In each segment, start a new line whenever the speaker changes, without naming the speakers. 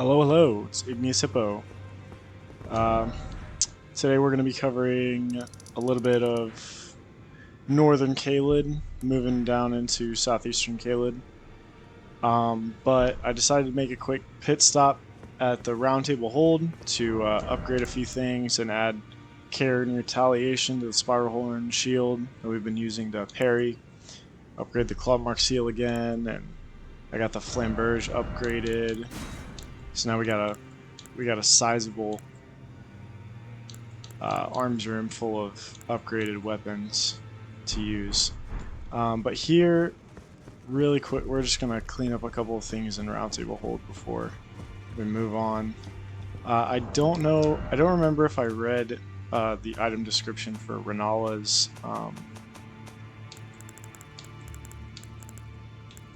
Hello, hello, it's Igneous Hippo. Um, Today we're going to be covering a little bit of northern Caelid, moving down into southeastern Caelid. But I decided to make a quick pit stop at the Round Table Hold to upgrade a few things and add care and retaliation to the Spiral Horn shield that we've been using to parry. Upgrade the Claw Mark Seal again, and I got the Flamberge upgraded. So now we got a sizable arms room full of upgraded weapons to use. But here, really quick, we're just gonna clean up a couple of things in Round Table Hold before we move on. I don't remember if I read the item description for Renala's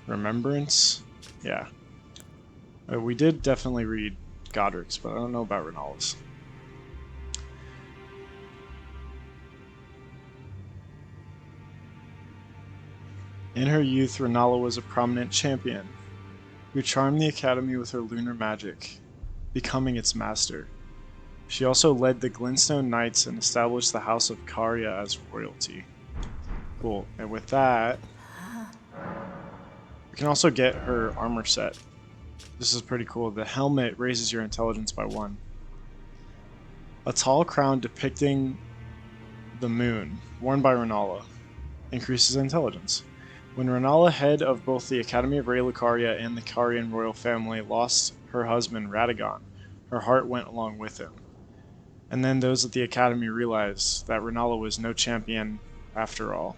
Remembrance. Yeah, we did definitely read Godric's, but I don't know about Renala's. In her youth, Renala was a prominent champion who charmed the academy with her lunar magic, becoming its master. She also led the Glintstone Knights and established the House of Karya as royalty. Cool. And with that, we can also get her armor set. This is pretty cool. The helmet raises your intelligence by 1. A tall crown depicting the moon, worn by Renala, increases intelligence. When Renala, head of both the Academy of Lucaria and the Carian royal family, lost her husband Radagon, her heart went along with him. And then those at the Academy realized that Renala was no champion after all.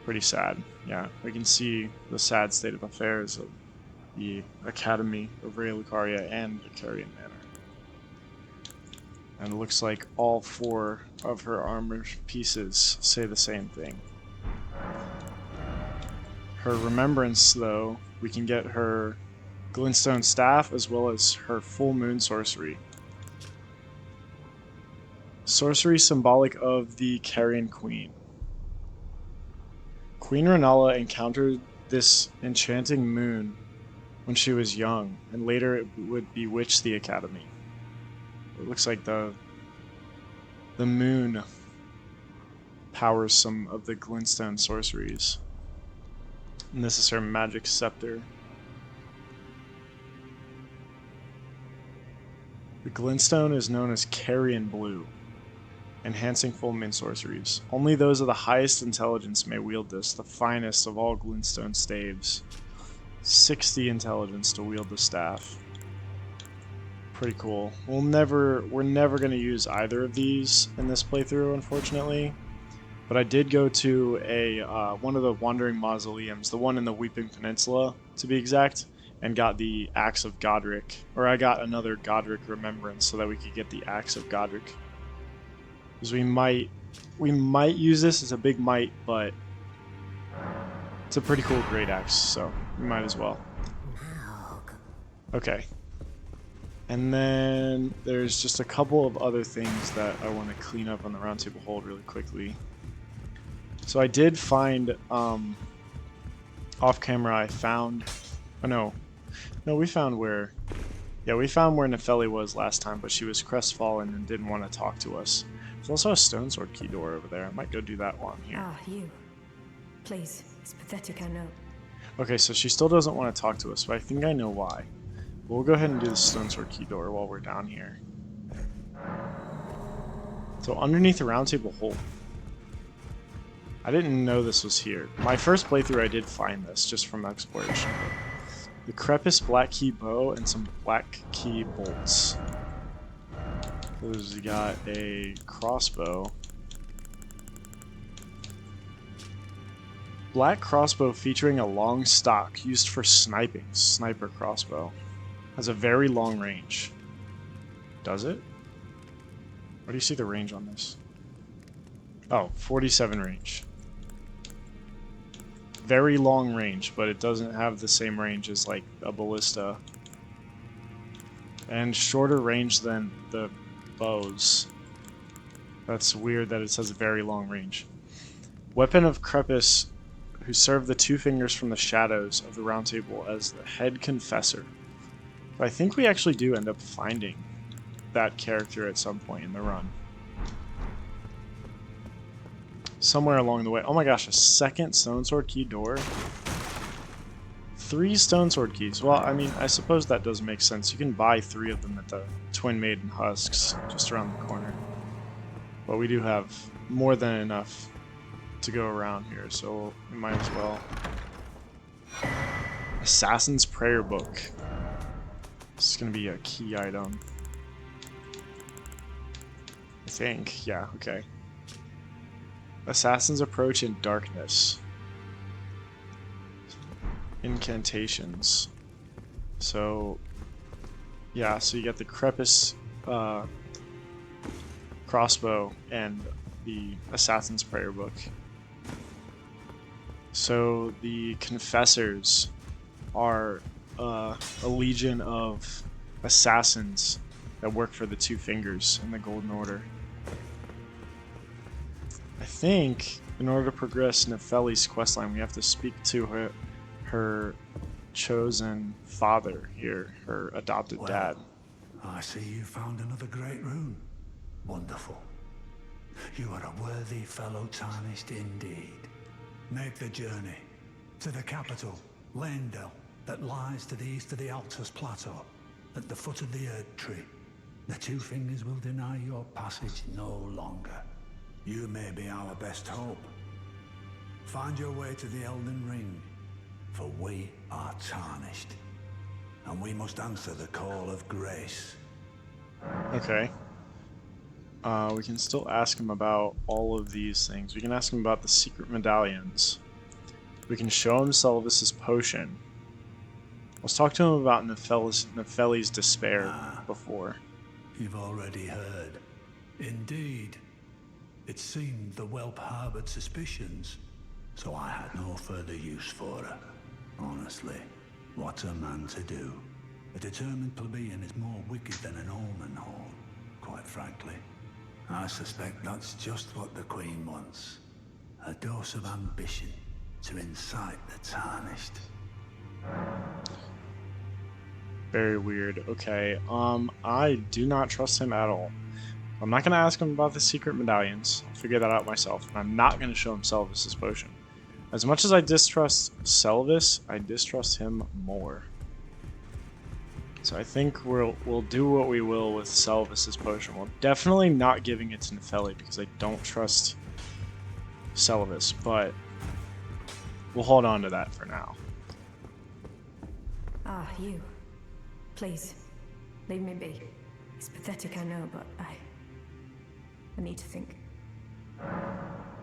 Pretty sad. Yeah, we can see the sad state of affairs of the Academy of Lucaria and the Carian Manor. And it looks like all 4 of her armor pieces say the same thing. Her remembrance, though, we can get her Glintstone Staff as well as her Full Moon Sorcery. Sorcery symbolic of the Carian Queen. Queen Renala encountered this enchanting moon when she was young, and later it would bewitch the Academy. It looks like the moon powers some of the Glintstone sorceries. And this is her magic scepter. The Glintstone is known as Carian Blue, enhancing full moon sorceries. Only those of the highest intelligence may wield this, the finest of all Glintstone staves. 60 intelligence to wield the staff. Pretty cool. We're never going to use either of these in this playthrough, unfortunately. But I did go to one of the Wandering Mausoleums, the one in the Weeping Peninsula, to be exact, and got the Axe of Godric. Or I got another Godric Remembrance so that we could get the Axe of Godric. Because we might use this as a big might, but it's a pretty cool great axe, so we might as well. Okay. And then there's just a couple of other things that I want to clean up on the Round Table Hold really quickly. So I did find, off camera, I found, no, we found where Nefeli was last time, but she was crestfallen and didn't want to talk to us. There's also a stone sword key door over there. I might go do that while I'm here.
Ah, you. Please, it's pathetic, I know.
Okay, so she still doesn't want to talk to us, but I think I know why. We'll go ahead and do the stone sword key door while we're down here. So underneath the Round Table Hold. I didn't know this was here. My first playthrough I did find this, just from exploration. The Crepus Black Key Bow and some Black Key Bolts. So you got a crossbow. Black crossbow featuring a long stock used for sniping. Sniper crossbow. Has a very long range. Does it? Where do you see the range on this? Oh, 47 range. Very long range, but it doesn't have the same range as like a ballista. And shorter range than the bows. That's weird that it says very long range. Weapon of Crepus, who served the 2 fingers from the shadows of the Round Table as the head confessor. But I think we actually do end up finding that character at some point in the run. Somewhere along the way. Oh my gosh, a second stone sword key door? 3 stone sword keys. Well, I mean, I suppose that does make sense. You can buy 3 of them at the Twin Maiden Husks just around the corner. But we do have more than enough to go around here, so we might as well. Assassin's Prayer Book. This is going to be a key item. I think. Yeah, okay. Assassin's Approach in Darkness. Incantations. So, yeah, so you got the Crepus crossbow and the Assassin's Prayer Book. So the Confessors are a legion of assassins that work for the Two Fingers in the Golden Order. I think in order to progress Nefeli's questline, we have to speak to her chosen father here, her adopted dad.
I see you found another great rune. Wonderful. You are a worthy fellow tarnished indeed. Make the journey to the capital, Leyndell, that lies to the east of the Altus Plateau, at the foot of the Erd Tree. The Two Fingers will deny your passage no longer. You may be our best hope. Find your way to the Elden Ring, for we are tarnished, and we must answer the call of grace.
Okay. We can still ask him about all of these things. We can ask him about the secret medallions. We can show him Selvis's potion. Let's talk to him about Nefeli's despair before.
You've already heard. Indeed. It seemed the whelp harbored suspicions, so I had no further use for her. Honestly, what a man to do. A determined plebeian is more wicked than an omen horn, quite frankly. I suspect that's just what the Queen wants. A dose of ambition to incite the tarnished.
Very weird. Okay, I do not trust him at all. I'm not going to ask him about the secret medallions. I'll figure that out myself. And I'm not going to show him Selvis's potion. As much as I distrust Selvis, I distrust him more. So I think we'll do what we will with Selvis's potion. We're definitely not giving it to Nefeli because I don't trust Selvis, but we'll hold on to that for now.
Ah, you. Please, leave me be. It's pathetic, I know, but I need to think.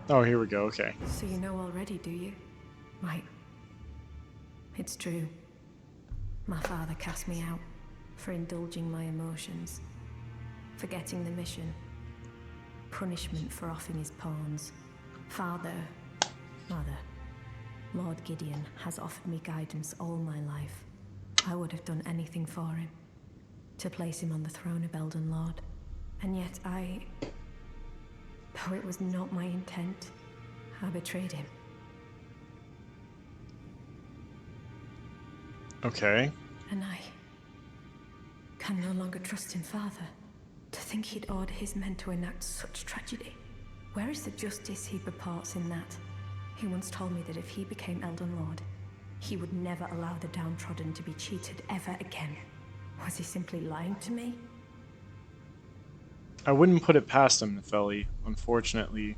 Oh, here we go, okay.
So you know already, do you? Right. It's true. My father cast me out for indulging my emotions, forgetting the mission, punishment for offing his pawns. Mother, Lord Gideon has offered me guidance all my life. I would have done anything for him, to place him on the throne of Elden Lord. And yet though it was not my intent, I betrayed him.
Okay.
And I can no longer trust him, Father. To think he'd order his men to enact such tragedy. Where is the justice he purports in that? He once told me that if he became Elden Lord, he would never allow the downtrodden to be cheated ever again. Was he simply lying to me?
I wouldn't put it past him, Nefeli. Unfortunately,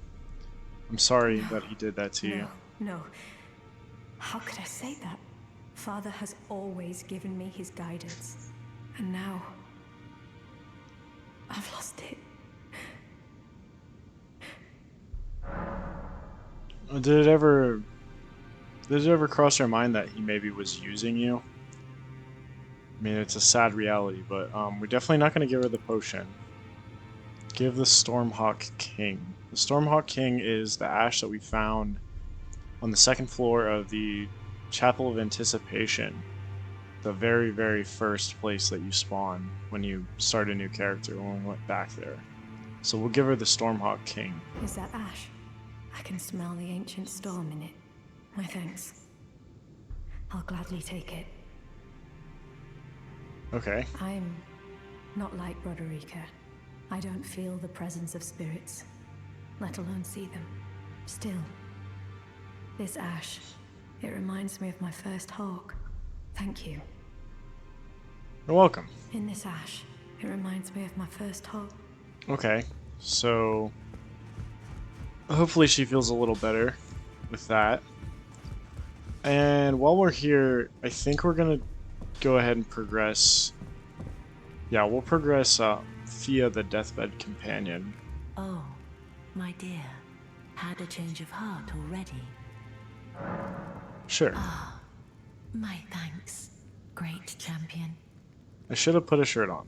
I'm sorry that he did that to you.
No. How could I say that? Father has always given me his guidance. And now, I've lost it.
Did it ever cross your mind that he maybe was using you? I mean, it's a sad reality, but we're definitely not going to give her the potion. Give the Stormhawk King. The Stormhawk King is the ash that we found on the second floor of the Chapel of Anticipation. The very, very first place that you spawn when you start a new character, when we went back there. So we'll give her the Stormhawk King.
Is that ash? I can smell the ancient storm in it. My thanks. I'll gladly take it.
Okay.
I'm not like Broderica. I don't feel the presence of spirits, let alone see them. Still, this ash, it reminds me of my first hawk. Thank you.
You're welcome.
In this ash, it reminds me of my first hawk.
Okay. So hopefully she feels a little better with that. And while we're here, I think we're gonna go ahead and progress. Yeah, we'll progress Fia the Deathbed Companion.
Oh, my dear. Had a change of heart already.
Sure.
My thanks, great champion.
I should have put a shirt on.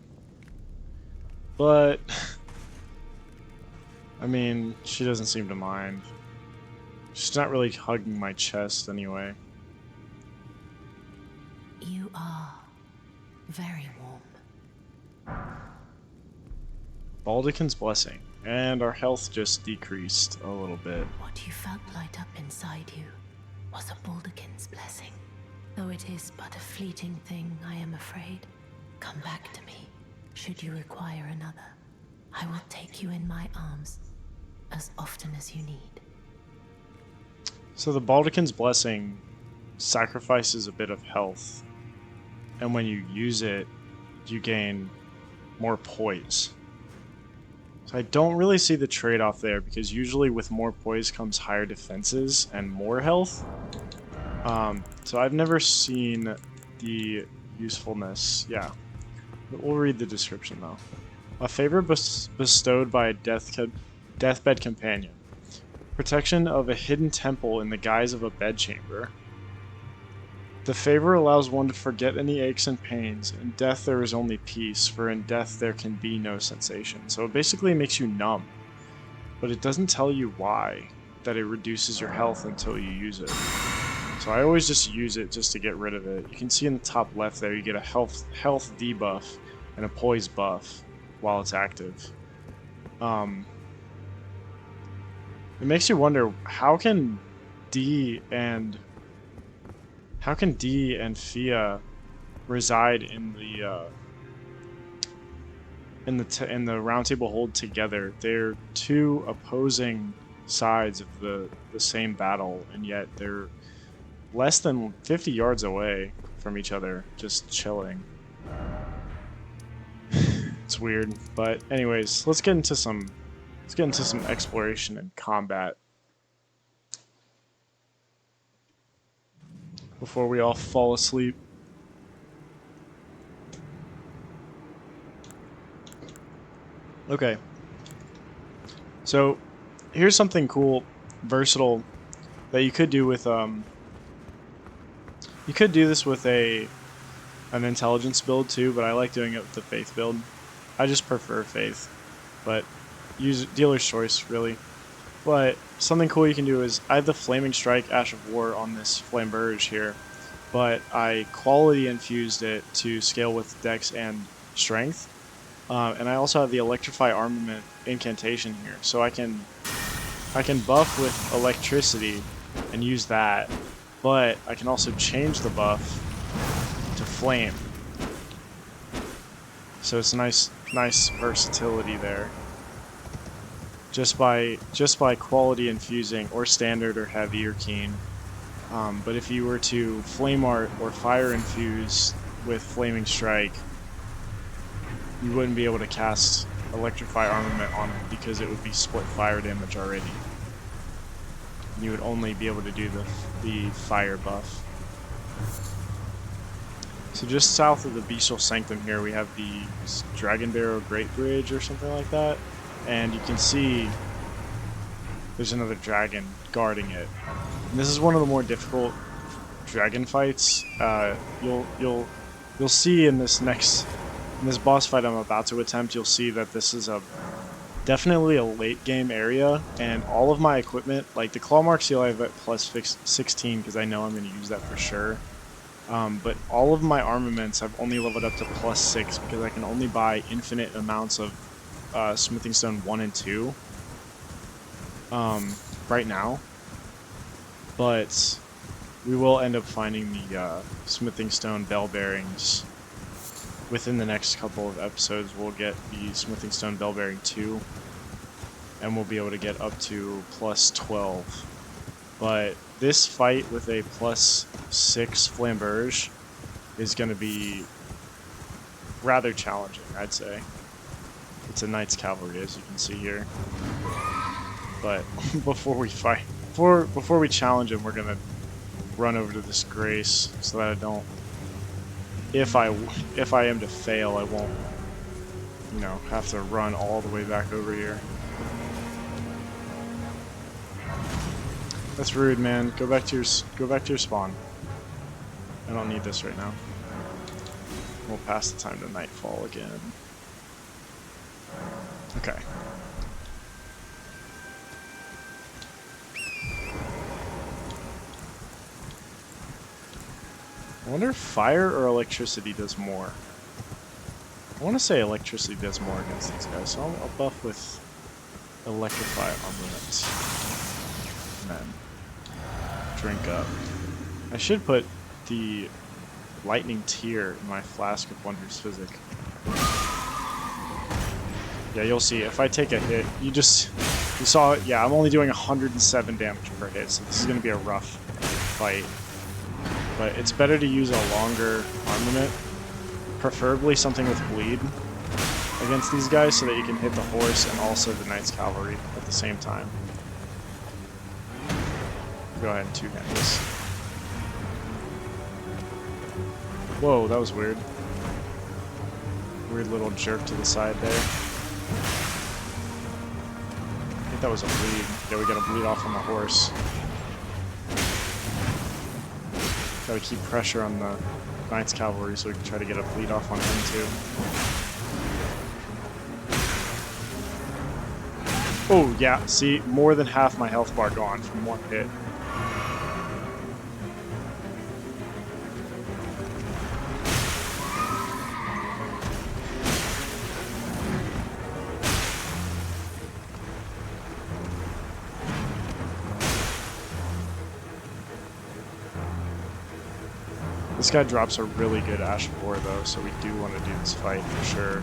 But I mean, she doesn't seem to mind. She's not really hugging my chest anyway.
You are very warm.
Baldekin's Blessing. And our health just decreased a little bit.
What you felt light up inside you was a Baldekin's blessing. Though it is but a fleeting thing, I am afraid. Come back to me, should you require another. I will take you in my arms as often as you need.
So the Baldekin's Blessing sacrifices a bit of health. And when you use it, you gain more poise. So I don't really see the trade-off there, because usually with more poise comes higher defenses and more health. So I've never seen the usefulness. Yeah, we'll read the description though. A favor bestowed by a deathbed companion. Protection of a hidden temple in the guise of a bedchamber. The favor allows one to forget any aches and pains. In death there is only peace, for in death there can be no sensation. So it basically makes you numb. But it doesn't tell you why, that it reduces your health until you use it. So I always just use it just to get rid of it. You can see in the top left there, you get a health debuff and a poise buff while it's active. It makes you wonder, how can D and Fia reside in the Round Table Hold together? They're two opposing sides of the same battle, and yet they're less than 50 yards away from each other, just chilling. It's weird, but anyways, let's get into some exploration and combat before we all fall asleep. Okay. So, here's something cool, versatile, that you could do with you could do this with an intelligence build too, but I like doing it with the faith build. I just prefer faith, but use dealer's choice really. But something cool you can do is, I have the Flaming Strike Ash of War on this Flamberge here, but I quality infused it to scale with Dex and Strength. And I also have the Electrify Armament incantation here, so I can buff with electricity and use that, but I can also change the buff to flame. So it's a nice versatility there. Just by quality infusing, or standard, or heavy, or keen. But if you were to flame art or fire infuse with Flaming Strike, you wouldn't be able to cast Electrify Armament on it, because it would be split fire damage already. You would only be able to do the fire buff. So just south of the Bestial Sanctum here, we have the Dragonbarrow Great Bridge or something like that, and you can see there's another dragon guarding it. And this is one of the more difficult dragon fights. You'll see in this boss fight I'm about to attempt, you'll see that this is definitely a late game area, and all of my equipment, like the Clawmark Seal, I have at plus 16 because I know I'm going to use that for sure. But all of my armaments I've only leveled up to plus 6 because I can only buy infinite amounts of Smithing Stone 1 and 2 right now. But we will end up finding the Smithing Stone Bell Bearings within the next couple of episodes, we'll get the Smithing Stone Bell Bearing 2, and we'll be able to get up to plus 12. But this fight with a plus 6 Flamberge is going to be rather challenging, I'd say. It's a Knight's Cavalry, as you can see here. But before we fight, before we challenge him, we're going to run over to this Grace so that I don't... If I am to fail, I won't, you know, have to run all the way back over here. That's rude, man. Go back to your spawn. I don't need this right now. We'll pass the time to nightfall again. Okay. I wonder if fire or electricity does more. I want to say electricity does more against these guys, so I'll buff with electrify armament. And then drink up. I should put the lightning tear in my flask of Wondrous Physic. Yeah, you'll see. If I take a hit, you saw it. Yeah, I'm only doing 107 damage per hit, so this is going to be a rough fight. But it's better to use a longer armament, preferably something with bleed, against these guys so that you can hit the horse and also the Knight's Cavalry at the same time. Go ahead and two-hand this. Whoa, that was weird. Weird little jerk to the side there. I think that was a bleed. Yeah, we got a bleed off on the horse. Gotta keep pressure on the Knight's Cavalry so we can try to get a bleed off on him too. Oh, yeah, see, more than half my health bar gone from one hit. This guy drops a really good Ash of War though, so we do want to do this fight for sure.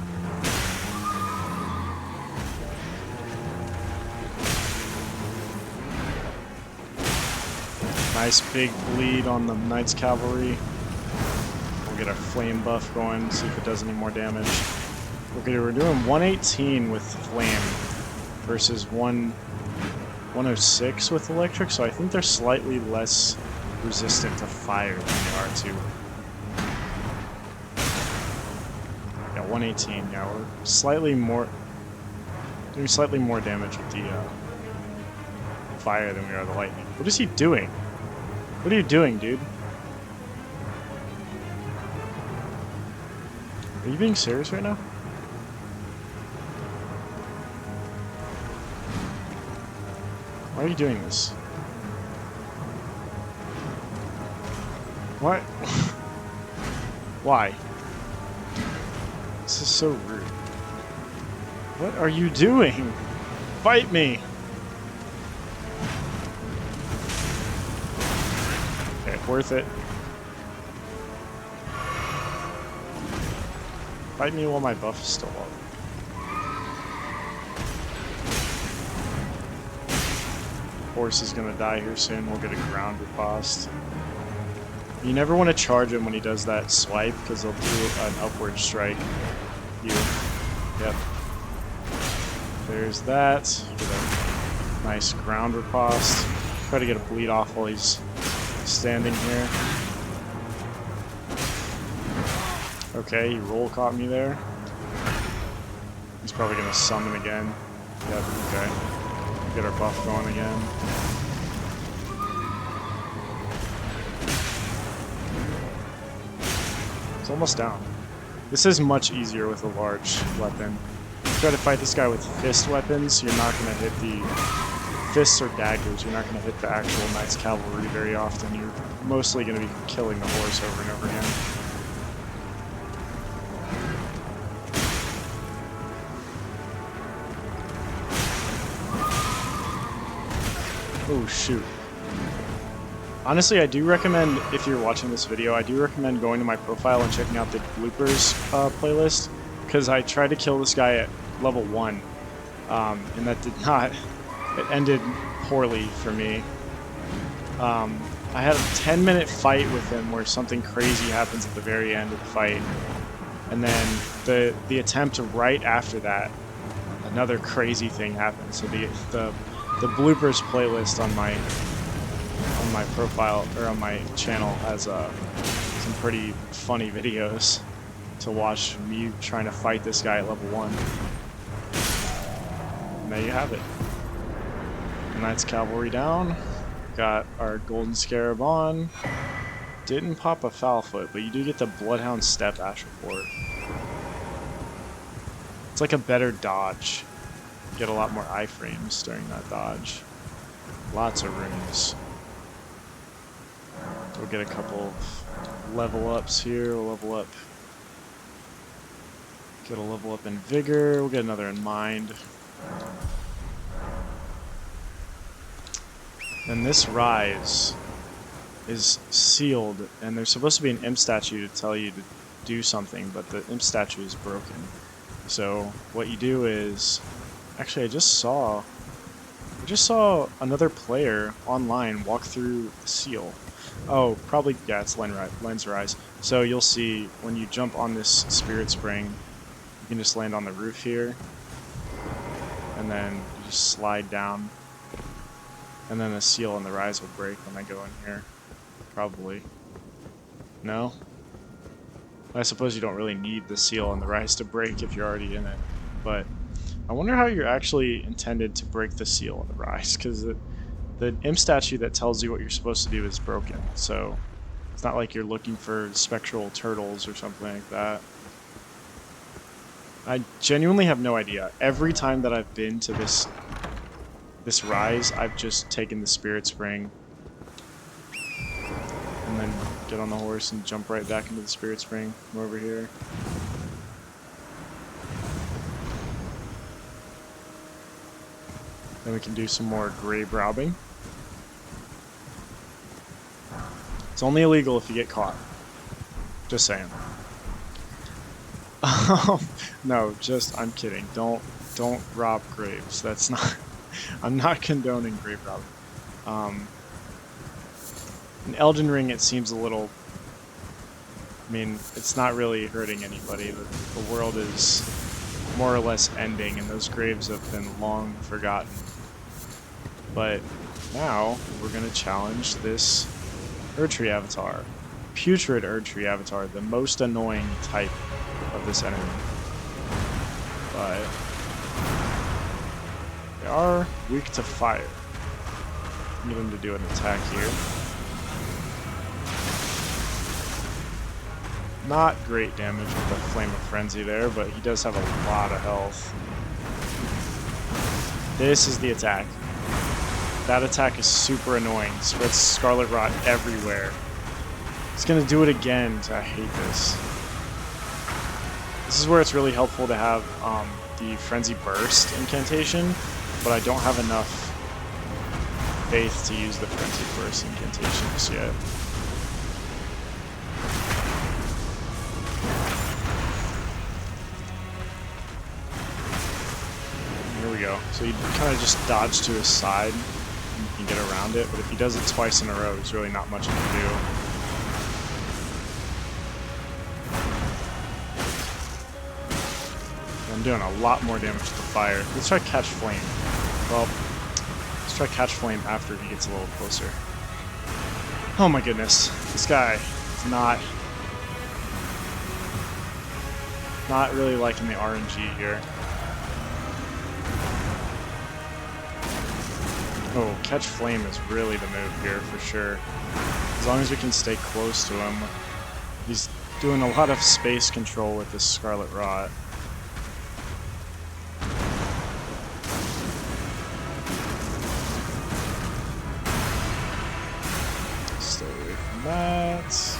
Nice big bleed on the Knight's Cavalry. We'll get our flame buff going, see if it does any more damage. Okay, we're doing 118 with flame versus 106 with electric, so I think they're slightly less resistant to fire than they are to... Yeah, 118. Yeah, we're slightly more... doing slightly more damage with the fire than we are the lightning. What is he doing? What are you doing, dude? Are you being serious right now? Why are you doing this? What? Why? This is so rude. What are you doing? Fight me! Okay, worth it. Fight me while my buff is still up. Horse is gonna die here soon. We'll get a ground riposte. You never want to charge him when he does that swipe, because he'll do an upward strike. Yep. There's that. Get a nice ground riposte. Try to get a bleed off while he's standing here. Okay, he roll caught me there. He's probably going to summon again. Yep, okay. Get our buff going again. It's almost down. This is much easier with a large weapon. Try to fight this guy with fist weapons, you're not going to hit the fists or daggers. You're not going to hit the actual Knight's Cavalry very often. You're mostly going to be killing the horse over and over again. Oh shoot. Honestly, I do recommend, if you're watching this video, I do recommend going to my profile and checking out the bloopers playlist, because I tried to kill this guy at level 1, and that did not, it ended poorly for me. I had a 10-minute fight with him where something crazy happens at the very end of the fight, and then the attempt right after that, another crazy thing happened. So the bloopers playlist on my profile, or on my channel, has some pretty funny videos to watch me trying to fight this guy at level 1. And there you have it. Knights Cavalry down. Got our Golden Scarab on. Didn't pop a Foulfoot, but you do get the Bloodhound Step Ash Report. It's like a better dodge. You get a lot more iframes during that dodge. Lots of runes. We'll get a couple of level ups here. We'll level up. Get a level up in Vigor. We'll get another in Mind. And this rise is sealed, and there's supposed to be an imp statue to tell you to do something, but the imp statue is broken. So what you do is, actually I just saw another player online walk through the seal. Oh, probably, yeah, it's Lens Rise. So you'll see when you jump on this Spirit Spring, you can just land on the roof here, and then you just slide down, and then the seal and the rise will break when I go in here. Probably. No? I suppose you don't really need the seal and the rise to break if you're already in it, but I wonder how you're actually intended to break the seal and the rise, because the imp statue that tells you what you're supposed to do is broken, so it's not like you're looking for spectral turtles or something like that. I genuinely have no idea. Every time that I've been to this rise, I've just taken the Spirit Spring and then get on the horse and jump right back into the Spirit Spring. We're over here. Then we can do some more grave robbing. It's only illegal if you get caught. Just saying. No, I'm kidding. Don't rob graves. That's not... I'm not condoning grave robbing. In Elden Ring, it seems a little... I mean, it's not really hurting anybody. The world is more or less ending, and those graves have been long forgotten. But now, we're going to challenge this Erdtree Avatar. Putrid Erdtree Avatar, the most annoying type of this enemy. But they are weak to fire. Need him to do an attack here. Not great damage with the Flame of Frenzy there, but he does have a lot of health. This is the attack. That attack is super annoying. Spreads Scarlet Rot everywhere. He's gonna do it again. I hate this. This is where it's really helpful to have the Frenzy Burst incantation, but I don't have enough faith to use the Frenzy Burst incantation just yet. Here we go. So you kind of just dodge to his side and you can get around it, but if he does it twice in a row, there's really not much he can do. I'm doing a lot more damage to the fire. Let's try Catch Flame. Well, let's try Catch Flame after he gets a little closer. Oh my goodness. This guy is not really liking the RNG here. Oh, Catch Flame is really the move here for sure. As long as we can stay close to him. He's doing a lot of space control with this Scarlet Rot. Stay away from that.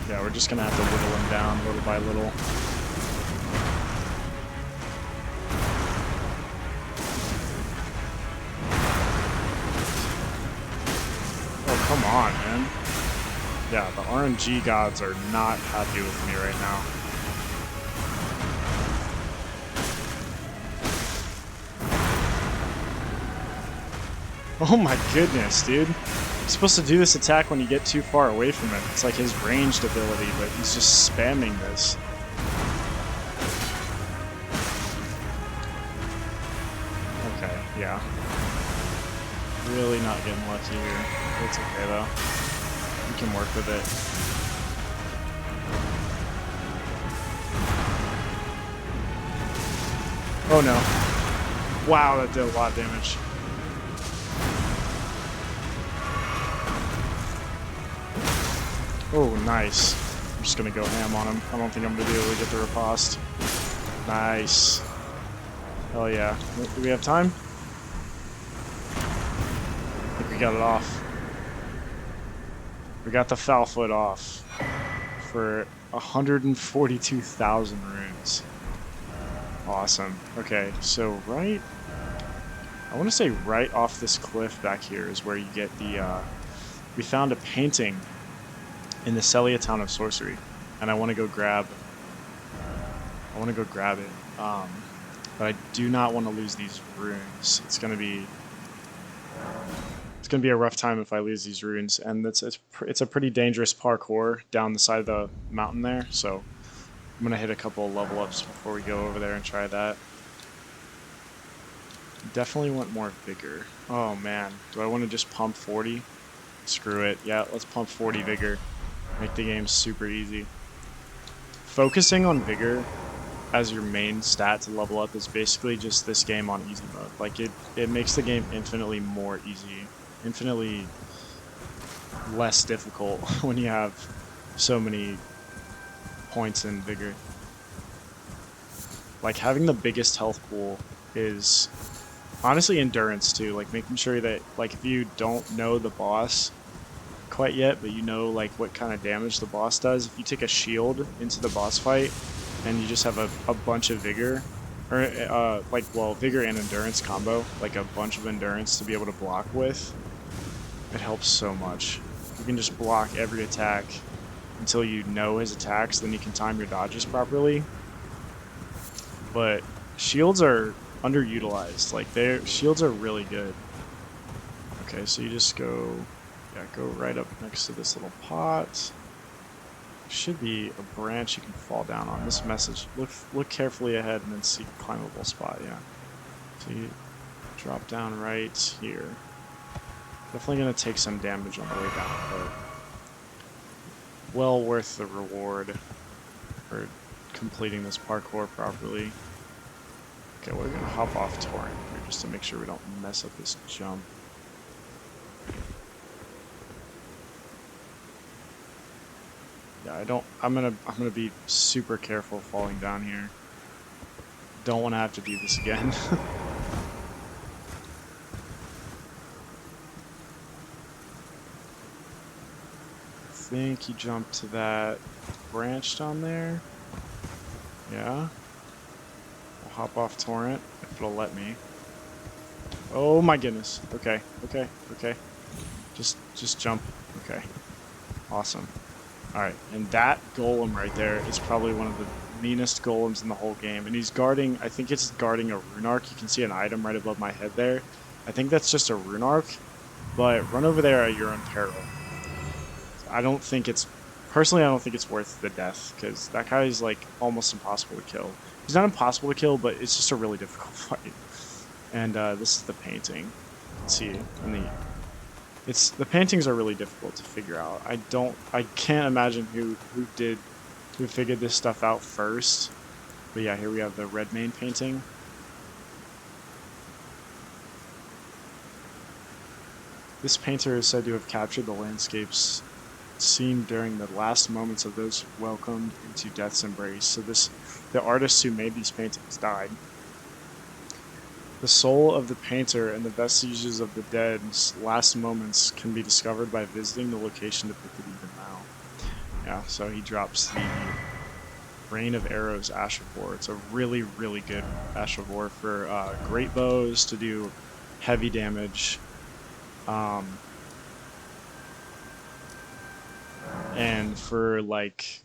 Yeah, we're just gonna have to whittle him down little by little. Come on, man. Yeah, the RNG gods are not happy with me right now. Oh my goodness, dude. You're supposed to do this attack when you get too far away from it. It's like his ranged ability, but he's just spamming this. Okay, yeah. Really not getting lucky here. It's okay though. We can work with it. Oh no. Wow, that did a lot of damage. Oh, nice. I'm just gonna go ham on him. I don't think I'm gonna be able to get the riposte. Nice. Hell yeah. Do we have time? I think we got it off. We got the foul foot off for 142,000 runes. Awesome. Okay, so right... I want to say right off this cliff back here is where you get the... we found a painting in the Celia town of sorcery, and I want to go grab it. But I do not want to lose these runes. It's gonna be a rough time if I lose these runes, and it's a pretty dangerous parkour down the side of the mountain there. So I'm gonna hit a couple of level ups before we go over there and try that. Definitely want more vigor. Oh man, do I want to just pump 40? Screw it. Yeah, let's pump 40 vigor. Make the game super easy. Focusing on vigor as your main stat to level up is basically just this game on easy mode. Like it makes the game infinitely more easy, infinitely less difficult when you have so many points in vigor. Like having the biggest health pool is honestly endurance too. Like making sure that like if you don't know the boss quite yet, but you know like what kind of damage the boss does, if you take a shield into the boss fight and you just have a bunch of vigor, or vigor and endurance combo, like a bunch of endurance to be able to block with, it helps so much. You can just block every attack until you know his attacks, then you can time your dodges properly. But shields are underutilized. Like shields are really good. Okay, so you just go right up next to this little pot. Should be a branch you can fall down on. This message, look carefully ahead and then see climbable spot, yeah. So you drop down right here. Definitely gonna take some damage on the way down, but well worth the reward for completing this parkour properly. Okay, we're gonna hop off torrent here just to make sure we don't mess up this jump. Yeah, I'm gonna be super careful falling down here. Don't want to have to do this again. I think you jump to that branch down there. Yeah. I'll hop off torrent if it'll let me. Oh my goodness. Okay. Just jump. Okay. Awesome. Alright, and that golem right there is probably one of the meanest golems in the whole game. And he's guarding, I think it's guarding a rune arc. You can see an item right above my head there. I think that's just a rune arc, but run over there at your own peril. Personally, I don't think it's worth the death, because that guy is like almost impossible to kill. He's not impossible to kill, but it's just a really difficult fight. And this is the painting. Let's see, the paintings are really difficult to figure out. I can't imagine who figured this stuff out first. But yeah, here we have the red mane painting. This painter is said to have captured the landscapes seen during the last moments of those welcomed into death's embrace. So the artists who made these paintings died. The soul of the painter and the vestiges of the dead's last moments can be discovered by visiting the location depicted even now. Yeah, so he drops the Rain of Arrows Ashavor. It's a really, really good Ashavor for great bows to do heavy damage. And for like,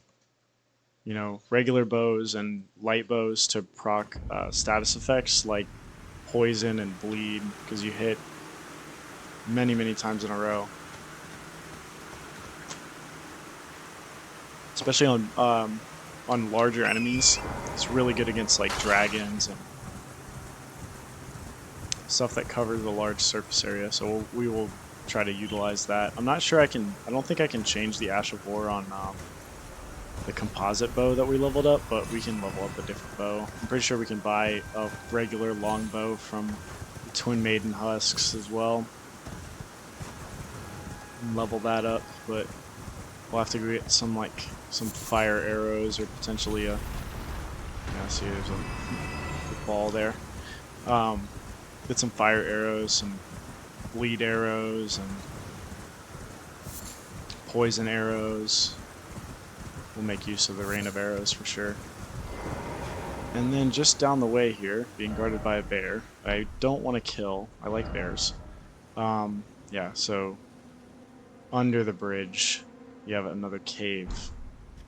you know, regular bows and light bows to proc status effects like poison and bleed, because you hit many times in a row. Especially on larger enemies. It's really good against like dragons and stuff that covers a large surface area. So we will try to utilize that. I'm not sure I don't think I can change the Ash of War on the composite bow that we leveled up, but we can level up a different bow. I'm pretty sure we can buy a regular long bow from the Twin Maiden Husks as well. And level that up, but we'll have to get some fire arrows or potentially a, yeah, see there's a ball there. Get some fire arrows, some bleed arrows, and poison arrows. We'll make use of the rain of arrows for sure. And then just down the way here, being guarded by a bear. I don't want to kill. I like bears. Yeah, so under the bridge, you have another cave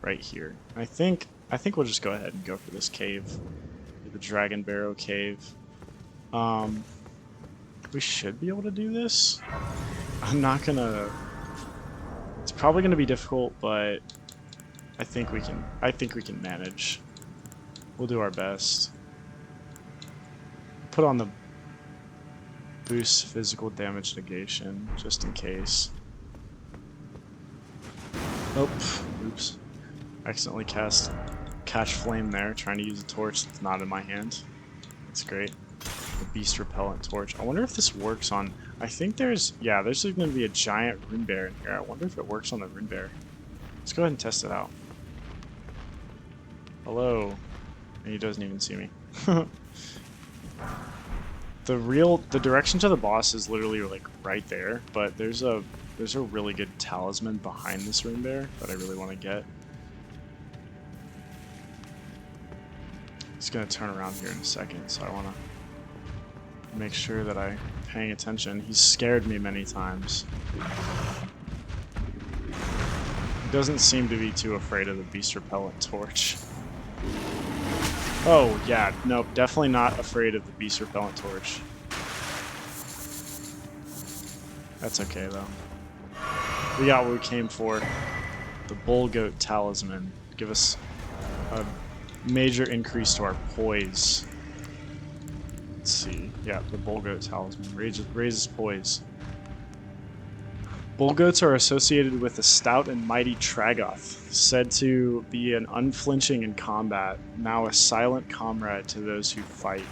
right here. I think we'll just go ahead and go for this cave, the Dragonbarrow cave. We should be able to do this. I'm not gonna. It's probably gonna be difficult, but I think we can. I think we can manage. We'll do our best. Put on the boost physical damage negation just in case. Oh, oops. Accidentally cast catch flame there, trying to use a torch that's not in my hand. That's great. The beast repellent torch. I wonder if this works on... I think there's going to be a giant rune bear in here. I wonder if it works on the rune bear. Let's go ahead and test it out. Hello. And he doesn't even see me. The direction to the boss is literally like right there, but there's a really good talisman behind this rune bear that I really want to get. He's gonna turn around here in a second, so I want to make sure that I'm paying attention. He's scared me many times. He doesn't seem to be too afraid of the beast repellent torch. Oh, yeah, nope, definitely not afraid of the beast repellent torch. That's okay, though. We got what we came for. The bull goat talisman. Give us a major increase to our poise. Let's see. Yeah, the bull goat talisman raises poise. Bull goats are associated with the stout and mighty Tragoth, said to be an unflinching in combat, now a silent comrade to those who fight.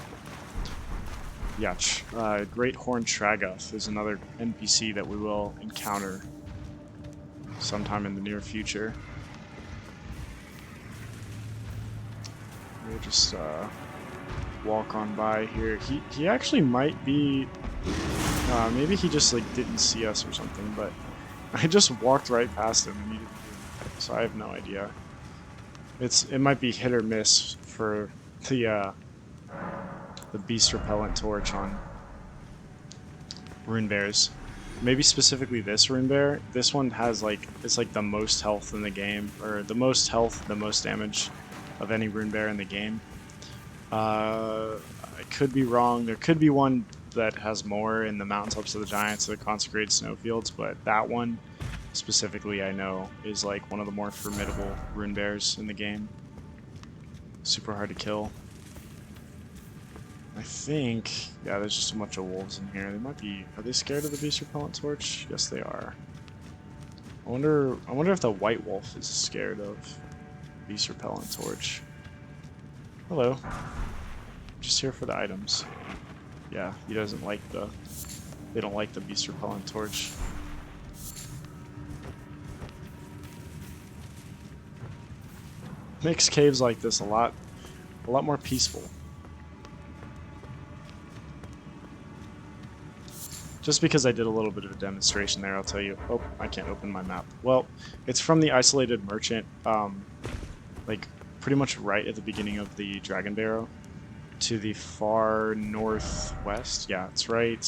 Yeah, Great Horn Tragoth is another NPC that we will encounter sometime in the near future. We'll just walk on by here. He actually might be... maybe he just like didn't see us or something, but I just walked right past him and he didn't do anything, so I have no idea. It might be hit or miss for the beast repellent torch on rune bears. Maybe specifically this rune bear. This one has like, it's like the most health in the game, or the most health, the most damage of any rune bear in the game. I could be wrong. There could be one that has more in the mountaintops of the giants, the consecrated snowfields, but that one specifically I know is like one of the more formidable rune bears in the game. Super hard to kill. I think, yeah, there's just a bunch of wolves in here. They might be, are they scared of the beast repellent torch? Yes, they are. I wonder if the white wolf is scared of beast repellent torch. Hello. Just here for the items. Yeah, he doesn't like they don't like the beast repellent torch. Makes caves like this a lot more peaceful. Just because I did a little bit of a demonstration there, I'll tell you. Oh, I can't open my map. Well, it's from the isolated merchant, like pretty much right at the beginning of the Dragonbarrow, to the far northwest. Yeah, it's right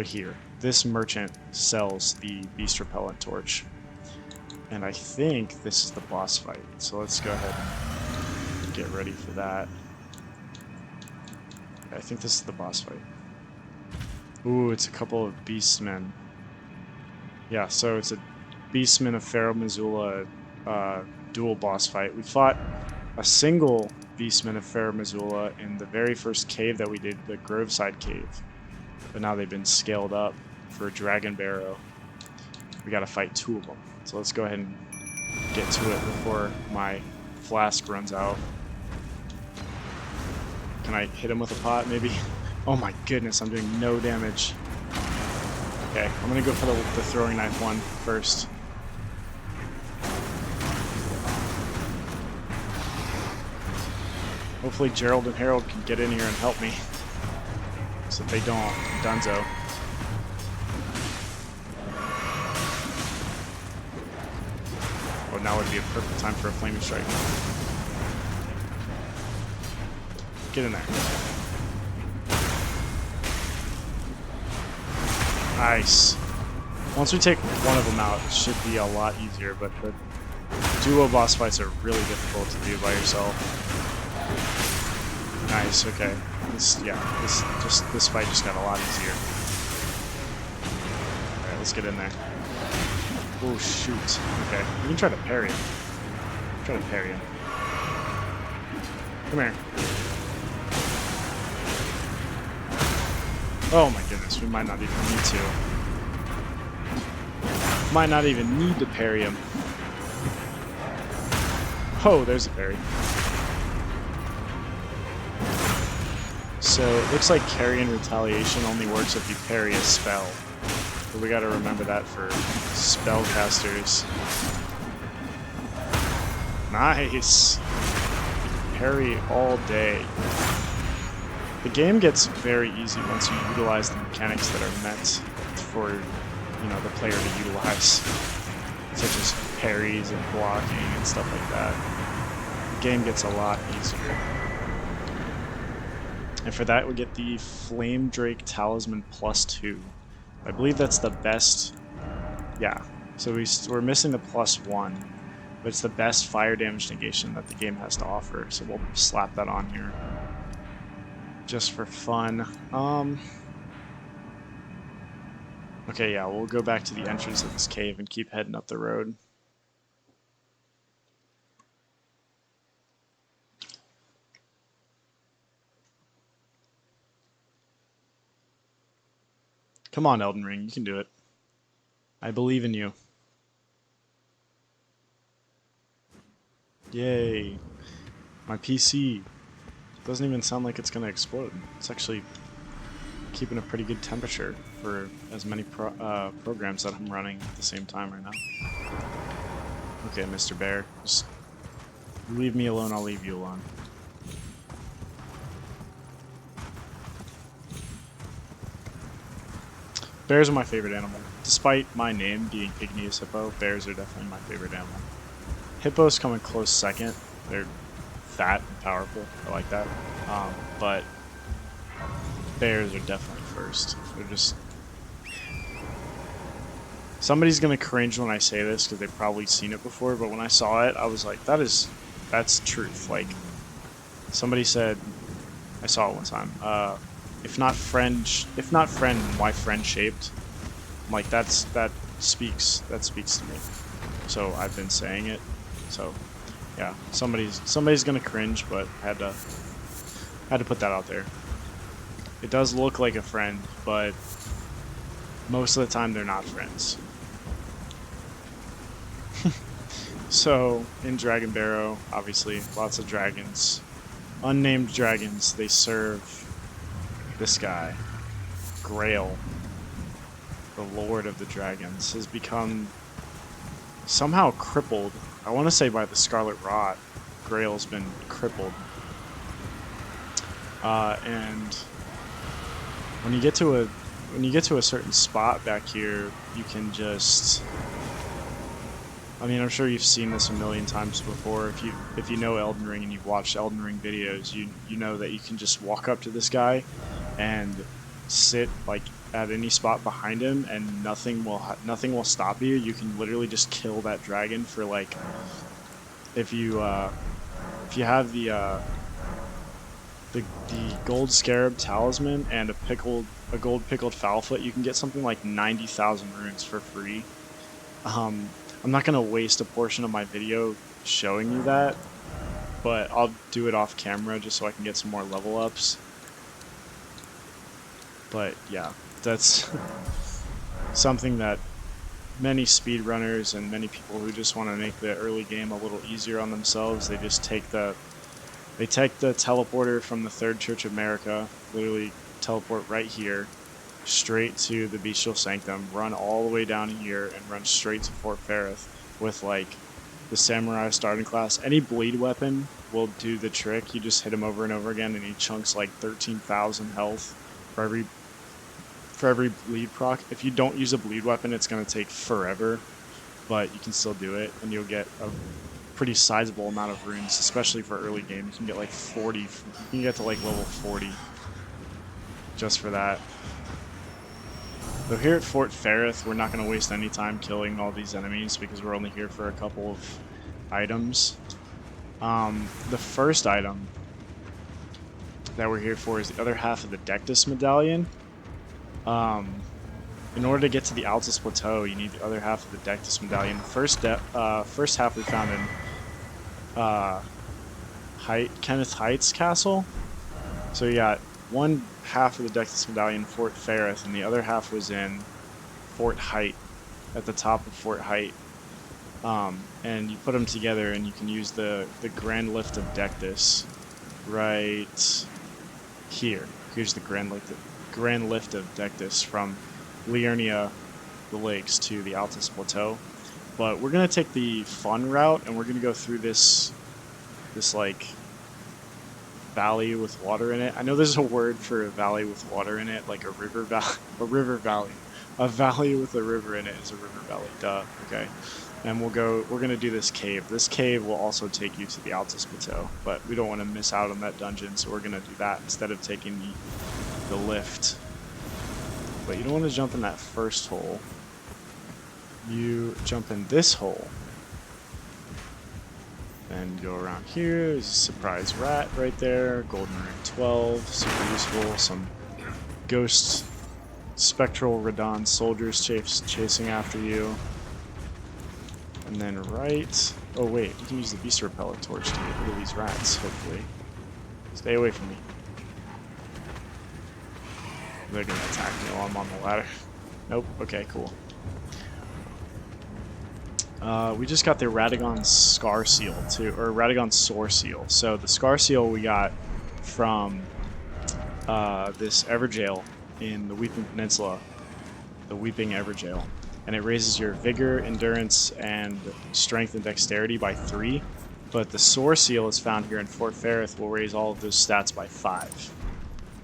here. This merchant sells the beast repellent torch. And I think this is the boss fight. So let's go ahead and get ready for that. I think this is the boss fight. Ooh, it's a couple of beastmen. Yeah, so it's a beastman of Pharaoh Missoula dual boss fight. We fought a single beastman of Pharaoh Missoula in the very first cave that we did, the Groveside Cave. But now they've been scaled up for Dragonbarrow. We gotta fight 2 of them. So let's go ahead and get to it before my flask runs out. Can I hit him with a pot, maybe? Oh my goodness, I'm doing no damage. Okay, I'm gonna go for the throwing knife one first. Hopefully Gerald and Harold can get in here and help me. So if they don't, I'm donezo. Oh, now would be a perfect time for a flaming strike. Get in there. Nice. Once we take one of them out, it should be a lot easier, but the duo boss fights are really difficult to do by yourself. Nice, okay. This fight just got a lot easier. Alright, let's get in there. Oh shoot. Okay. We can try to parry him. Try to parry him. Come here. Oh my goodness, we might not even need to. Might not even need to parry him. Oh, there's a parry. So it looks like carry and retaliation only works if you parry a spell. But we gotta remember that for spellcasters. Nice! Parry all day. The game gets very easy once you utilize the mechanics that are meant for, you know, the player to utilize, such as parries and blocking and stuff like that. The game gets a lot easier. And for that, we get the Flame Drake Talisman +2. I believe that's the best. Yeah. So we're missing the +1, but it's the best fire damage negation that the game has to offer. So we'll slap that on here. Just for fun. Okay, yeah, we'll go back to the entrance of this cave and keep heading up the road. Come on, Elden Ring, you can do it. I believe in you. Yay. My PC. Doesn't even sound like it's gonna explode. It's actually keeping a pretty good temperature for as many programs that I'm running at the same time right now. Okay, Mr. Bear, just leave me alone, I'll leave you alone. Bears are my favorite animal. Despite my name being Igneous Hippo, bears are definitely my favorite animal. Hippos come in close second. They're fat and powerful. I like that. But bears are definitely first. They're just... Somebody's gonna cringe when I say this because they've probably seen it before, but when I saw it, I was like, that's truth. Like, somebody said, I saw it one time, if not friend, why friend shaped? I'm like, that speaks to me. So I've been saying it. So yeah, somebody's gonna cringe, but I had to put that out there. It does look like a friend, but most of the time they're not friends. So in Dragonbarrow, obviously lots of dragons, unnamed dragons. They serve this guy, Grail, the Lord of the Dragons, has become somehow crippled. I want to say by the Scarlet Rot. Grail's been crippled. And when you get to a certain spot back here, you can just... I mean, I'm sure you've seen this a million times before. If you know Elden Ring and you've watched Elden Ring videos, you know that you can just walk up to this guy and sit like at any spot behind him, and nothing will stop you. You can literally just kill that dragon for like, if you have the gold scarab talisman and a gold pickled fowlfoot, you can get something like 90,000 runes for free. I'm not gonna waste a portion of my video showing you that, but I'll do it off camera just so I can get some more level ups. But yeah, that's something that many speedrunners and many people who just want to make the early game a little easier on themselves, they just take the teleporter from the Third Church of America, literally teleport right here, straight to the Bestial Sanctum, run all the way down here, and run straight to Fort Ferrith with like the Samurai starting class. Any bleed weapon will do the trick. You just hit him over and over again, and he chunks like 13,000 health for every bleed proc. If you don't use a bleed weapon, it's going to take forever, but you can still do it, and you'll get a pretty sizable amount of runes, especially for early game. You can get like 40, you can get to like level 40 just for that. So here at Fort Ferrith, we're not going to waste any time killing all these enemies because we're only here for a couple of items. The first item that we're here for is the other half of the Dectus Medallion. In order to get to the Altus Plateau, you need the other half of the Dectus Medallion. The first half we found in Kenneth Heights Castle. So you got one half of the Dectus Medallion in Fort Ferrith, and the other half was in Fort Height, at the top of Fort Height. And you put them together, and you can use the Grand Lift of Dectus right here. Here's the Grand Lift of Dectus from Liurnia, the lakes, to the Altus Plateau. But we're gonna take the fun route, and we're gonna go through this like valley with water in it. I know there's a word for a valley with water in it, like a river valley. A valley with a river in it is a river valley. Duh. Okay. And we're gonna do this cave. This cave will also take you to the Altus Plateau, but we don't want to miss out on that dungeon, so we're gonna do that instead of taking the lift. But you don't want to jump in that first hole. You jump in this hole and go around here. There's a surprise rat right there. Golden ring 12, super useful. Some ghost spectral Radon soldiers chasing after you. And then oh wait, you can use the beast repeller torch to get rid of these rats, hopefully. Stay away from me. They're gonna attack me while I'm on the ladder. Nope, okay, cool. We just got the Radagon Scar Seal too, or Radagon Sore Seal. So the Scar Seal we got from this Everjail in the Weeping Peninsula, the Weeping Everjail. And it raises your Vigor, Endurance, and Strength and Dexterity by 3. But the Sore Seal is found here in Fort Ferrith will raise all of those stats by 5.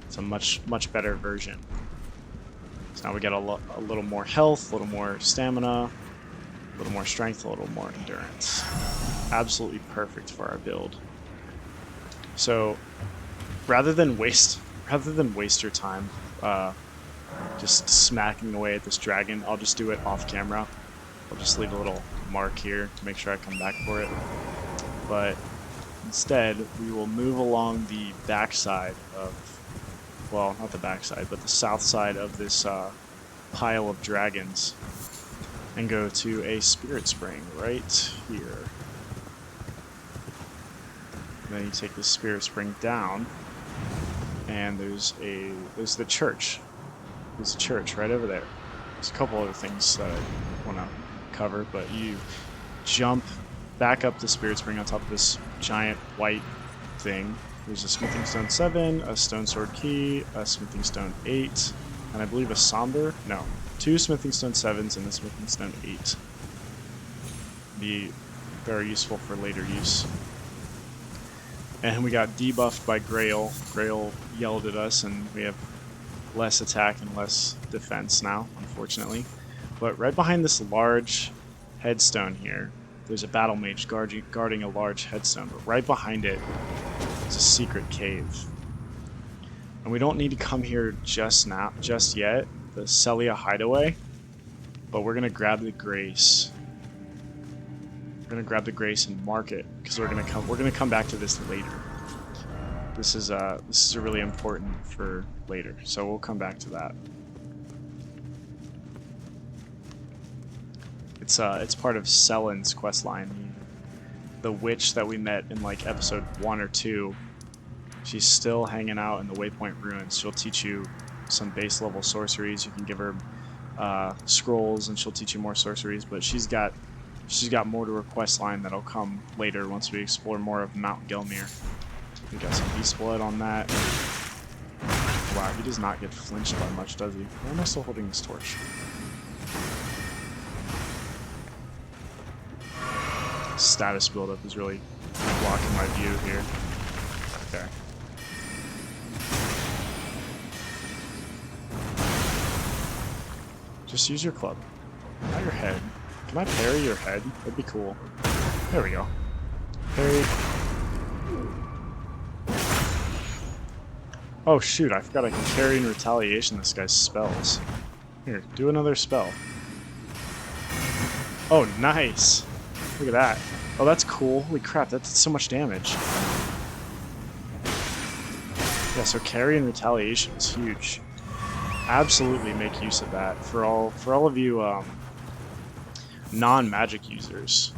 It's a much better version. So now we get a little more health, a little more stamina, a little more strength, a little more endurance. Absolutely perfect for our build. So rather than waste your time just smacking away at this dragon, I'll just do it off camera. I'll just leave a little mark here to make sure I come back for it. But instead, we will move along the backside of, well, not the backside, but the south side of this pile of dragons and go to a spirit spring right here. And then you take the spirit spring down, and there's the church. There's a church right over there. There's a couple other things that I want to cover, but you jump back up the spirit spring on top of this giant white thing. There's a smithing stone 7, a stone sword key, a smithing stone 8, and I believe a somber. No, 2 smithing stone 7s and a smithing stone 8. Be very useful for later use. And we got debuffed by Grail. Grail yelled at us, and we have less attack and less defense now, unfortunately. But right behind this large headstone here, there's a battle mage guarding a large headstone. But right behind it is a secret cave. And we don't need to come here just yet. the Celia hideaway, but we're gonna grab the Grace. We're gonna grab the Grace and mark it because we're gonna come back to this later. This is really important for later, so we'll come back to that. It's part of Selen's questline. The witch that we met in like episode 1 or 2, she's still hanging out in the Waypoint Ruins. She'll teach you some base level sorceries. You can give her scrolls and she'll teach you more sorceries, but she's got more to her questline that'll come later once we explore more of Mount Gelmir. We got some beast blood on that. Wow, he does not get flinched by much, does he? Why am I still holding this torch? Status buildup is really blocking my view here. Okay. Just use your club. Not your head. Can I parry your head? That'd be cool. There we go. Parry. Oh shoot, I forgot I can carry in retaliation this guy's spells. Here, do another spell. Oh, nice! Look at that. Oh, that's cool. Holy crap, that did so much damage. Yeah, so carry and retaliation is huge. Absolutely make use of that. For all of you non-magic users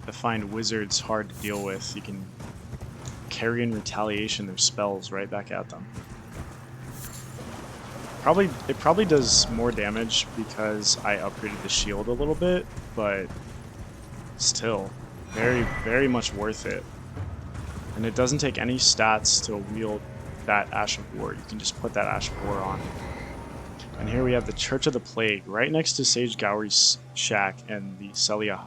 that find wizards hard to deal with, you can carry and retaliation their spells right back at them. It probably does more damage because I upgraded the shield a little bit, but still, very, very much worth it. And it doesn't take any stats to wield that Ash of War. You can just put that Ash of War on. And here we have the Church of the Plague, right next to Sage Gowry's shack and the Celia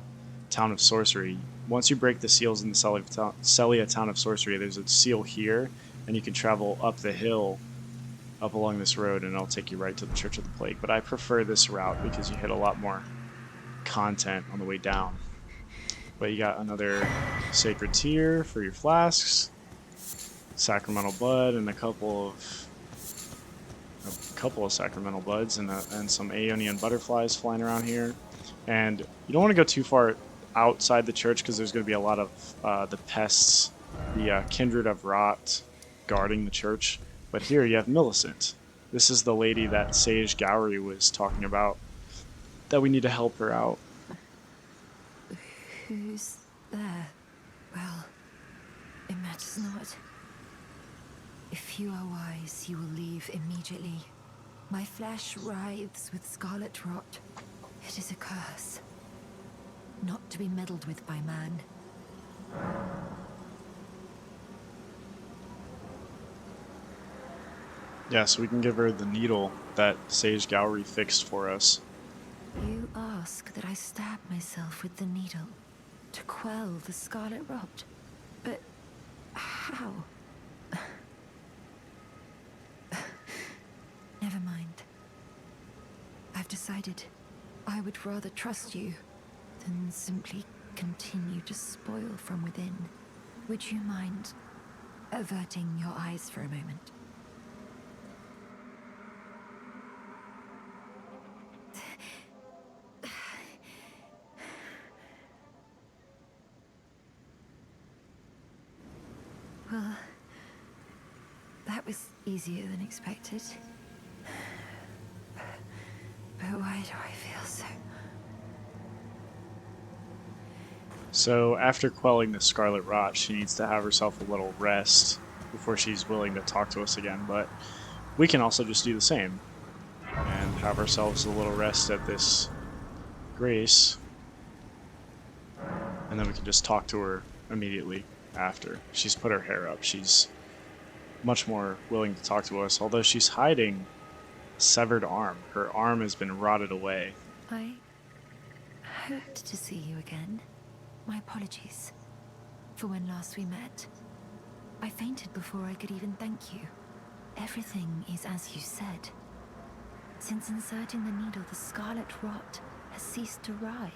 Town of Sorcery. Once you break the seals in the Celia Town of Sorcery, there's a seal here, and you can travel up the hill, up along this road, and it'll take you right to the Church of the Plague. But I prefer this route because you hit a lot more content on the way down. But you got another Sacred Tear for your flasks, Sacramental Bud, and a couple of Sacramental Buds, and some Aeonian Butterflies flying around here. And you don't want to go too far outside the church because there's going to be a lot of the pests, the Kindred of Rot, guarding the church. But here you have Millicent. This is the lady that Sage Gowry was talking about, that we need to help her out.
Who's there? Well, it matters not. If you are wise, you will leave immediately. My flesh writhes with scarlet rot. It is a curse, not to be meddled with by man.
Yeah, so we can give her the needle that Sage Gowry fixed for us.
You ask that I stab myself with the needle to quell the scarlet rot. But how? Never mind. I've decided I would rather trust you than simply continue to spoil from within. Would you mind averting your eyes for a moment? Well, that was easier than expected. But why do I feel so?
So after quelling the Scarlet Rot, she needs to have herself a little rest before she's willing to talk to us again. But we can also just do the same and have ourselves a little rest at this Grace, and then we can just talk to her immediately after. She's put her hair up. She's much more willing to talk to us, although she's hiding a severed arm. Her arm has been rotted away.
I hoped to see you again. My apologies for when last we met. I fainted before I could even thank you. Everything is as you said. Since inserting the needle, the scarlet rot has ceased to writhe.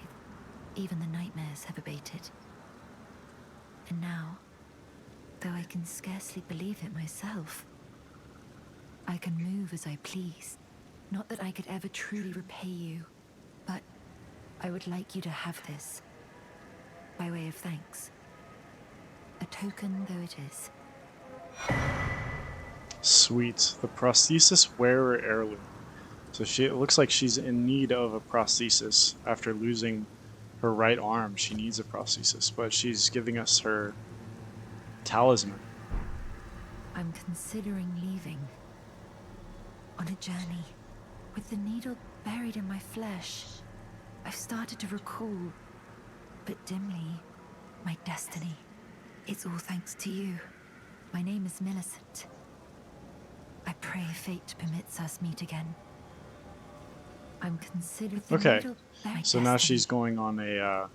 Even the nightmares have abated. And now, though I can scarcely believe it myself, I can move as I please,
Not that I could ever truly repay you, but I would like you to have this, by way of thanks. A token though it is.
Sweet. The prosthesis wearer heirloom. So it looks like she's in need of a prosthesis. After losing her right arm, she needs a prosthesis, but she's giving us her talisman.
I'm considering leaving. On a journey. With the needle buried in my flesh, I've started to recall, but dimly, my destiny. It's all thanks to you. My name is Millicent. I pray fate permits us meet again. I'm considered the
Okay,
needle buried
so now
destiny.
she's going on a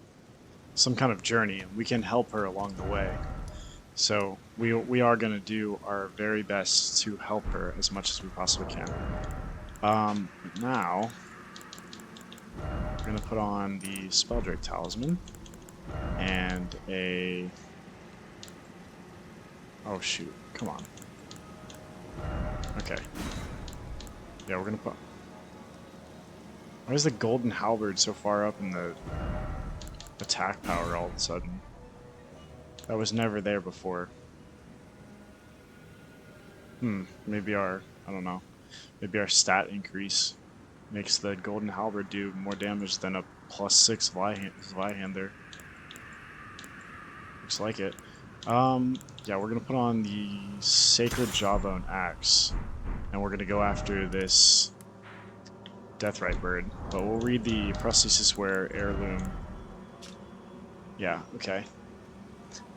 some kind of journey, and we can help her along the way. So we are going to do our very best to help her as much as we possibly can. Now we're going to put on the Spelldrake Talisman and a... Oh shoot, come on. Okay. Yeah, we're going to put... Why is the Golden Halberd so far up in the attack power all of a sudden? That was never there before. Maybe our... I don't know. Maybe our stat increase makes the Golden Halberd do more damage than a +6 Zweihander. Looks like it. Yeah, we're gonna put on the Sacred Jawbone Axe, and we're gonna go after this Deathrite Bird. But we'll read the Prosthesis Wearer Heirloom. Yeah, okay.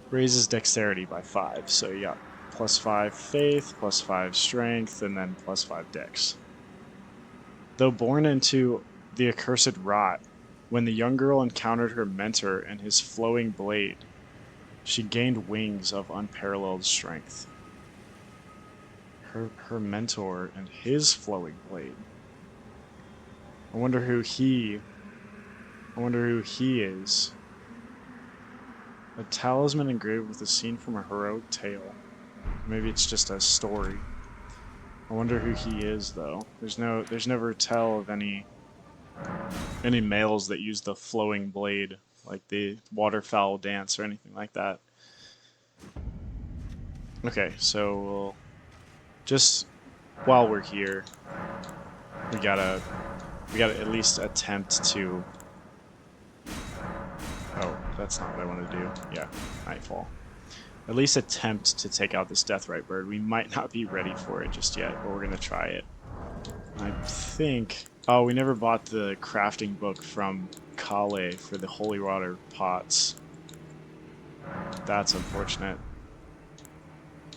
Raises Dexterity by 5, so yeah. +5 Faith, +5 Strength, and then +5 Dex. Though born into the accursed rot, when the young girl encountered her mentor and his flowing blade, she gained wings of unparalleled strength. Her mentor and his flowing blade. I wonder who he is. A talisman engraved with a scene from a heroic tale. Maybe it's just a story. I wonder who he is, though. There's never a tell of any males that use the flowing blade, like the waterfowl dance or anything like that. Okay, so we'll just while we're here, we gotta at least attempt to. Oh, that's not what I want to do. Yeah, Nightfall. At least attempt to take out this Deathrite Bird. We might not be ready for it just yet, but we're gonna try it. I think... Oh, we never bought the crafting book from Caelid for the holy water pots. That's unfortunate.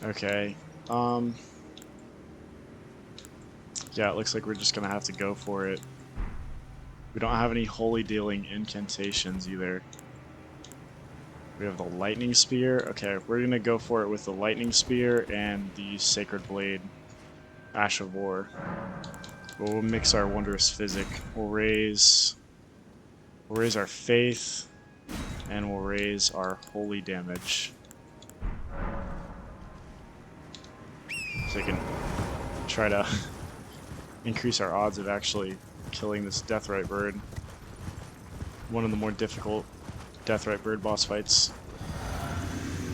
Okay. Yeah, it looks like we're just gonna have to go for it. We don't have any holy dealing incantations either. We have the Lightning Spear. Okay, we're going to go for it with the Lightning Spear and the Sacred Blade, Ash of War. We'll mix our Wondrous Physic. We'll raise our Faith, and we'll raise our Holy Damage. So I can try to increase our odds of actually killing this Deathrite Bird. One of the more difficult Deathrite Bird boss fights.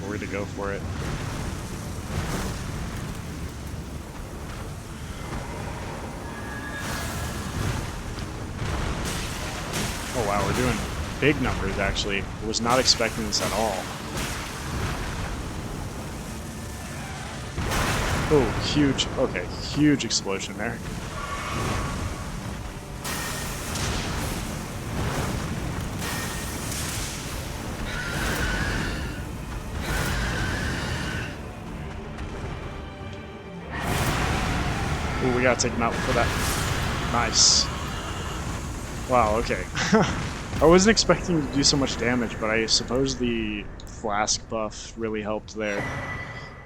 We're to go for it. Oh wow, we're doing big numbers actually. I was not expecting this at all. Oh, huge. Okay, huge explosion there. Ooh, we gotta take him out for that. Nice. Wow, okay. I wasn't expecting to do so much damage, but I suppose the flask buff really helped there.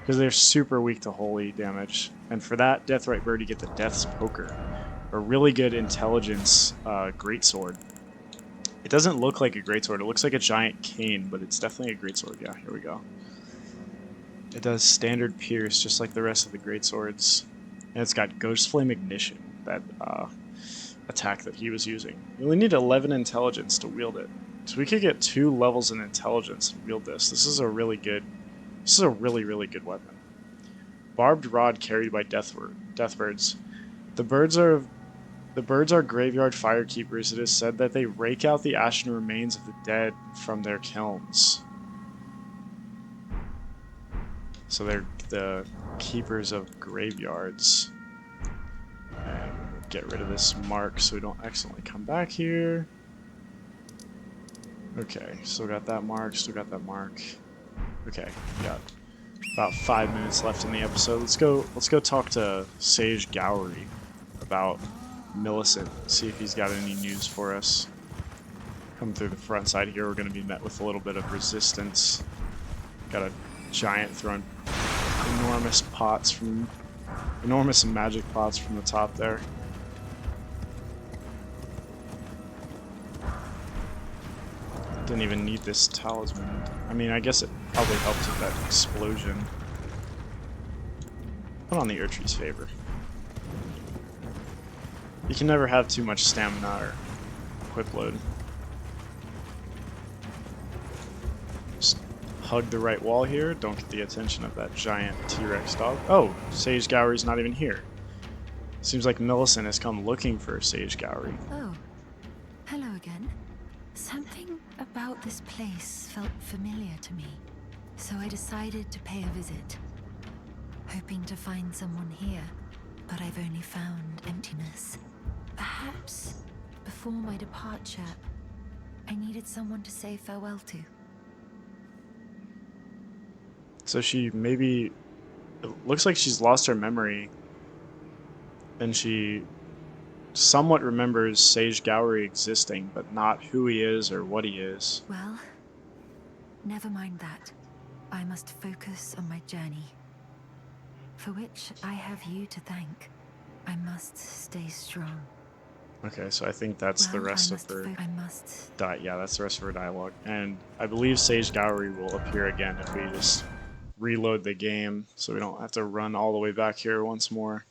Because they're super weak to holy damage. And for that Deathrite Bird, you get the Death's Poker. A really good intelligence greatsword. It doesn't look like a greatsword. It looks like a giant cane, but it's definitely a greatsword. Yeah, here we go. It does standard pierce, just like the rest of the greatswords. And it's got Ghost Flame Ignition. attack that he was using. You only need 11 intelligence to wield it. So we could get 2 levels in intelligence and wield this. This is a really really good weapon. Barbed rod carried by deathbirds. The birds are graveyard firekeepers. It is said that they rake out the ashen remains of the dead from their kilns. So they're the keepers of graveyards. And we'll get rid of this mark so we don't accidentally come back here. Okay, still got that mark, still got that mark. Okay, got about 5 minutes left in the episode. Let's go talk to Sage Gowry about Millicent, see if he's got any news for us. Coming through the front side here, we're going to be met with a little bit of resistance. Got a giant throwing enormous magic pots from the top there. Didn't even need this talisman. I mean, I guess it probably helped with that explosion. Put on the Urtree's favor. You can never have too much stamina or equip load. Just hug the right wall here. Don't get the attention of that giant T-Rex dog. Oh, Sage Gowry's not even here. Seems like Millicent has come looking for Sage Gowry.
Oh, hello again. Something about this place felt familiar to me, so I decided to pay a visit. Hoping to find someone here, but I've only found emptiness. Perhaps, before my departure, I needed someone to say farewell to.
So she maybe... It looks like she's lost her memory, and she somewhat remembers Sage Gowry existing, but not who he is or what he is.
Well, never mind that. I must focus on my journey, for which I have you to thank. I must stay strong.
Okay, so I think that's the rest of her... Yeah, that's the rest of her dialogue. And I believe Sage Gowry will appear again if we just reload the game, so we don't have to run all the way back here once more.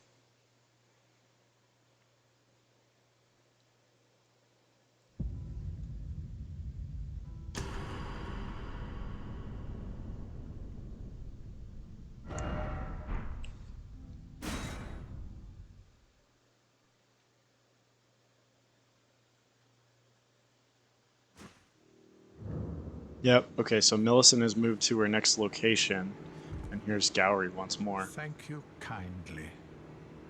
Yep, okay, so Millicent has moved to her next location, and here's Gowry once more.
Thank you kindly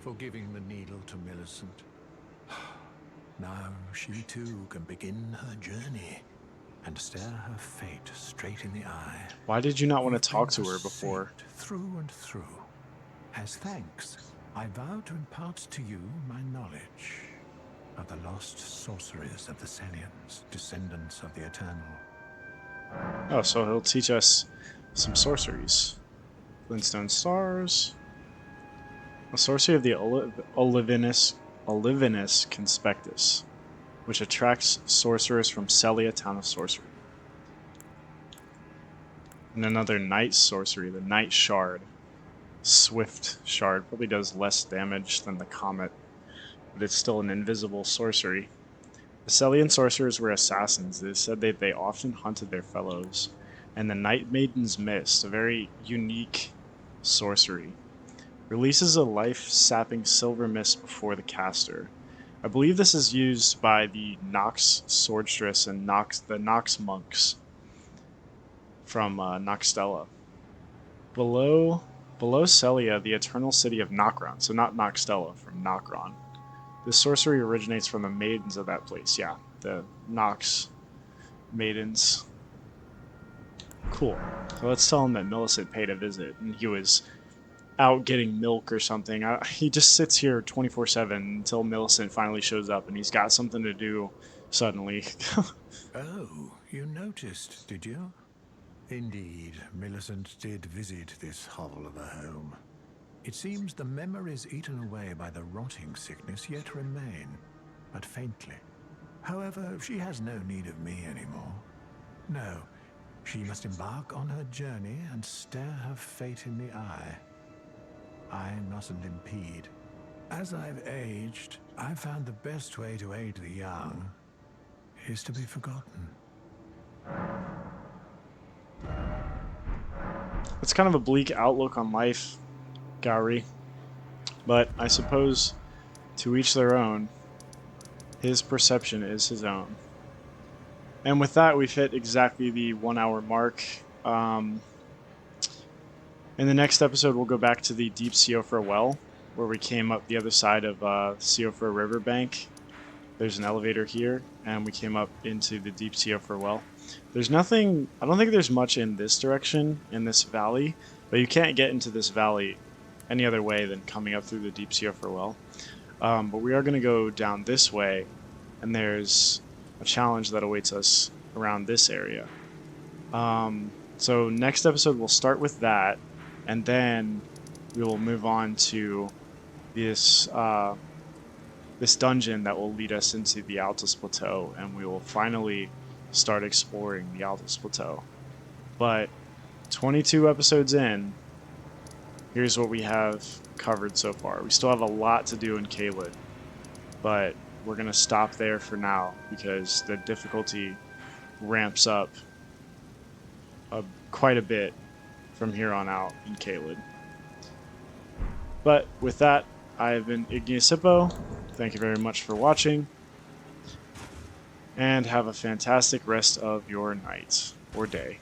for giving the needle to Millicent. Now she too can begin her journey and stare her fate straight in the eye.
Why did you not want to talk to her before?
Through and through. As thanks, I vow to impart to you my knowledge of the lost sorceries of the Caelians, descendants of the Eternal.
Oh, so he'll teach us some sorceries. Glintstone Stars. A sorcery of the Olivinus Conspectus, which attracts sorcerers from Celia, town of sorcery. And another night sorcery, the Night Shard. Swift Shard. Probably does less damage than the Comet, but it's still an invisible sorcery. The Celian sorcerers were assassins. It is said that they often hunted their fellows. And the Night Maiden's Mist, a very unique sorcery, releases a life-sapping silver mist before the caster. I believe this is used by the Nox Swordstress and the Nox monks from Noxtella. Below Celia, the eternal city of Nokron, so not Noxtella, from Nokron. This sorcery originates from the maidens of that place. Yeah, the Nox maidens. Cool. So let's tell him that Millicent paid a visit, and he was out getting milk or something. He just sits here 24/7 until Millicent finally shows up, and he's got something to do suddenly.
Oh, you noticed, did you? Indeed, Millicent did visit this hovel of a home. It seems the memories eaten away by the rotting sickness yet remain, but faintly. However, she has no need of me anymore. No, she must embark on her journey and stare her fate in the eye. I mustn't impede. As I've aged, I've found the best way to aid the young is to be forgotten.
It's kind of a bleak outlook on life, Gowry. But I suppose to each their own. His perception is his own. And with that, we've hit exactly the 1 hour mark. In the next episode, we'll go back to the deep Siofra well, where we came up the other side of Siofra riverbank. There's an elevator here, and we came up into the deep Siofra well. There's nothing, I don't think there's much in this direction, in this valley, but you can't get into this valley any other way than coming up through the deep Siofra well. But we are going to go down this way, and there's a challenge that awaits us around this area. So next episode we'll start with that, and then we will move on to this this dungeon that will lead us into the Altus Plateau, and we will finally start exploring the Altus Plateau. But 22 episodes in, here's what we have covered so far. We still have a lot to do in Caelid, but we're going to stop there for now because the difficulty ramps up quite a bit from here on out in Caelid. But with that, I have been Igneous Hippo. Thank you very much for watching, and have a fantastic rest of your night or day.